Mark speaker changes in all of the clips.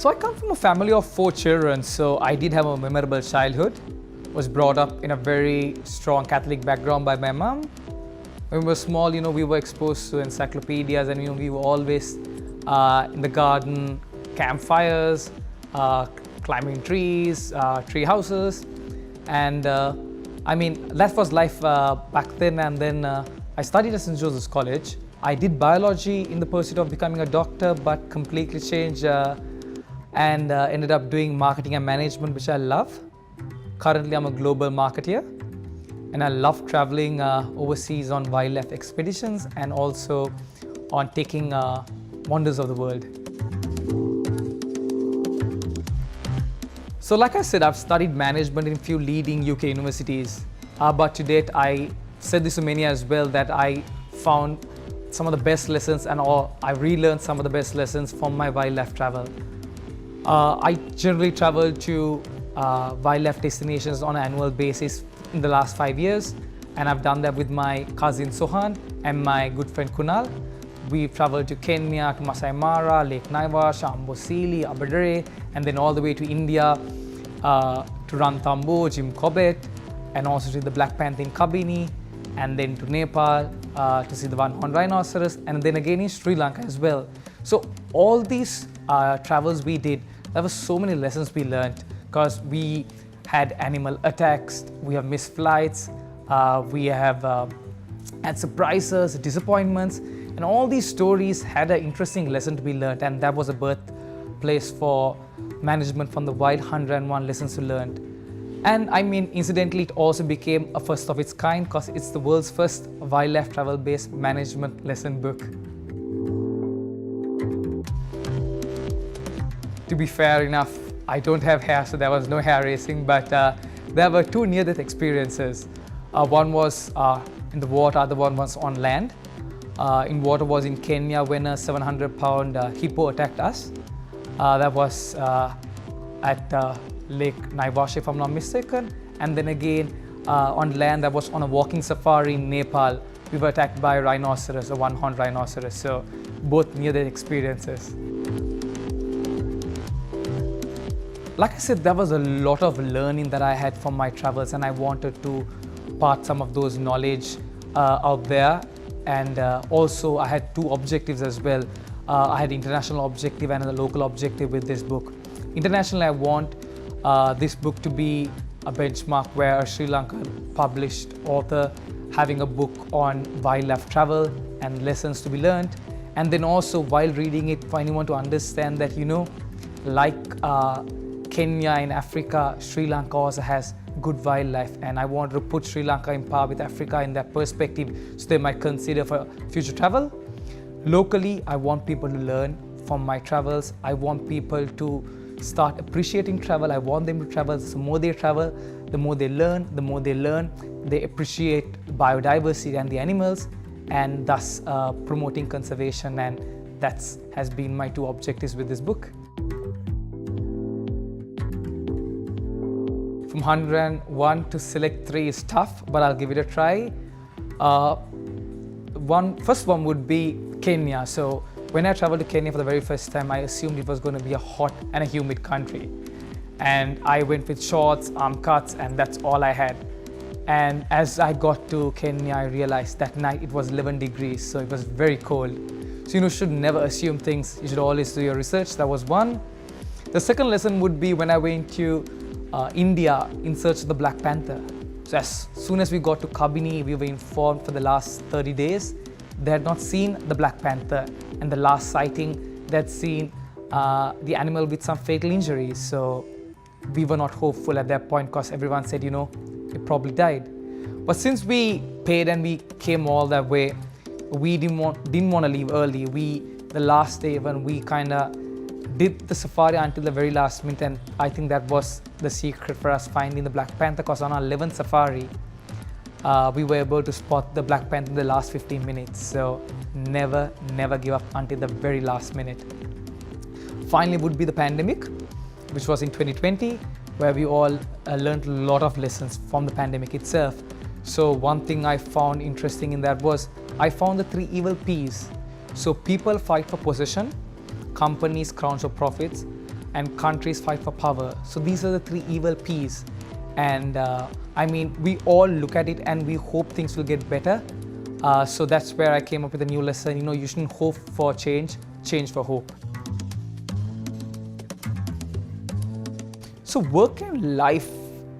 Speaker 1: So I come from a family of 4 children, so I did have a memorable childhood. Was brought up in a very strong Catholic background by my mom. When we were small, we were exposed to encyclopedias, and we were always in the garden, campfires, climbing trees, tree houses, and that was life back then. And then I studied at St. Joseph's College. I did biology in the pursuit of becoming a doctor, but completely changed and ended up doing marketing and management, which I love. Currently, I'm a global marketer, and I love traveling overseas on wildlife expeditions and also on taking wonders of the world. So like I said, I've studied management in a few leading UK universities, but to date, I said this to many as well, that I found some of the best lessons I relearned some of the best lessons from my wildlife travel. I generally travel to wildlife destinations on an annual basis in the last 5 years, and I've done that with my cousin Sohan and my good friend Kunal. We've traveled to Kenya, to Masai Mara, Lake Naivasha, Amboseli, Aberdare, and then all the way to India, to Ranthambore, Jim Corbett, and also to the Black Panther in Kabini, and then to Nepal to see the one-horned rhinoceros, and then again in Sri Lanka as well. So all these travels we did, there were so many lessons we learned, because we had animal attacks, we have missed flights, we have had surprises, disappointments, and all these stories had an interesting lesson to be learned, and that was a birthplace for management from the Wild 101 Lessons to Learn. And incidentally, it also became a first of its kind, because it's the world's first wildlife travel-based management lesson book. To be fair enough, I don't have hair, so there was no hair racing, but there were 2 near-death experiences. One was in the water, other one was on land. In water was in Kenya when a 700-pound hippo attacked us. That was at Lake Naivasha, if I'm not mistaken. And then again on land, that was on a walking safari in Nepal. We were attacked by a rhinoceros, a one-horned rhinoceros. So both near-death experiences. Like I said, there was a lot of learning that I had from my travels, and I wanted to part some of those knowledge out there. And also I had 2 objectives as well. I had international objective and a local objective with this book. Internationally, I want this book to be a benchmark where a Sri Lankan published author having a book on wildlife travel and lessons to be learned. And then also while reading it, for anyone to understand that, like Kenya in Africa, Sri Lanka also has good wildlife, and I wanted to put Sri Lanka in par with Africa in that perspective, so they might consider for future travel. Locally, I want people to learn from my travels. I want people to start appreciating travel. I want them to travel. The more they travel, the more they learn. The more they learn, they appreciate biodiversity and the animals, and thus promoting conservation. And that has been my 2 objectives with this book. From 101 to select 3 is tough, but I'll give it a try. First one would be Kenya. So when I traveled to Kenya for the very first time, I assumed it was going to be a hot and a humid country. And I went with shorts, arm cuts, and that's all I had. And as I got to Kenya, I realized that night it was 11 degrees, so it was very cold. So you should never assume things. You should always do your research. That was one. The second lesson would be when I went to India in search of the Black Panther. So as soon as we got to Kabini, we were informed for the last 30 days they had not seen the Black Panther, and the last sighting they had seen the animal with some fatal injuries. So we were not hopeful at that point, because everyone said, it probably died. But since we paid and we came all that way, we didn't want to leave early. The last day when we kind of did the safari until the very last minute, and I think that was the secret for us finding the Black Panther, because on our 11th safari, we were able to spot the Black Panther in the last 15 minutes. So never give up until the very last minute. Finally would be the pandemic, which was in 2020, where we all learned a lot of lessons from the pandemic itself. So one thing I found interesting in that was I found the 3 evil P's. So people fight for possession, companies crowns for profits, and countries fight for power. So these are the three evil P's. And I mean, we all look at it and we hope things will get better. So that's where I came up with a new lesson. You know, you shouldn't hope for change, change for hope. So work and life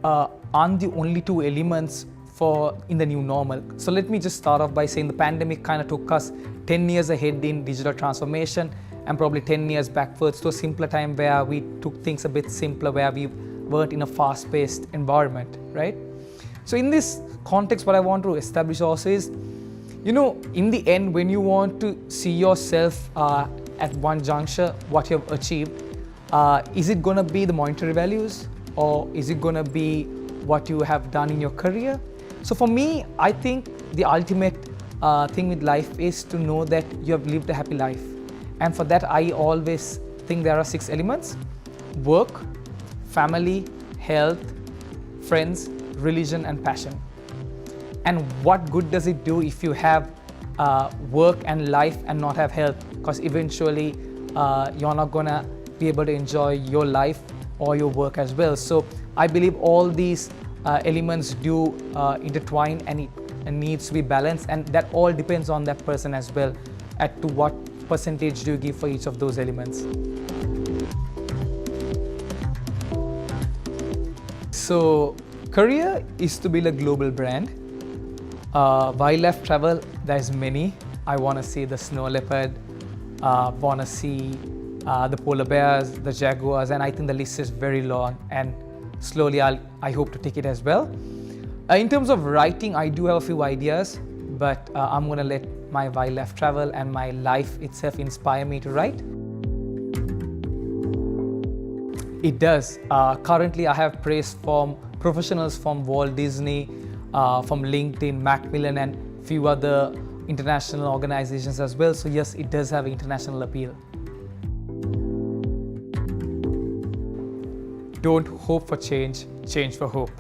Speaker 1: aren't the only two elements in the new normal. So let me just start off by saying the pandemic kind of took us 10 years ahead in digital transformation and probably 10 years backwards to a simpler time where we took things a bit simpler, where we weren't in a fast-paced environment, right? So in this context, what I want to establish also is, you know, in the end, when you want to see yourself at one juncture, what you have achieved, is it going to be the monetary values, or is it going to be what you have done in your career? So for me, I think the ultimate thing with life is to know that you have lived a happy life. And for that, I always think there are 6 elements: work, family, health, friends, religion, and passion. And what good does it do if you have work and life and not have health? Because eventually you're not gonna be able to enjoy your life or your work as well. So I believe all these elements do intertwine, and it needs to be balanced, and that all depends on that person as well, at to what percentage do you give for each of those elements. So career is to build a global brand. Wildlife travel, there's many. I want to see the snow leopard, want to see the polar bears, the jaguars, and I think the list is very long, and slowly I hope to take it as well. In terms of writing, I do have a few ideas, but I'm going to let my wildlife travel and my life itself inspire me to write. It does. Currently, I have praise from professionals from Walt Disney, from LinkedIn, Macmillan, and few other international organizations as well. So yes, it does have international appeal. Don't hope for change, change for hope.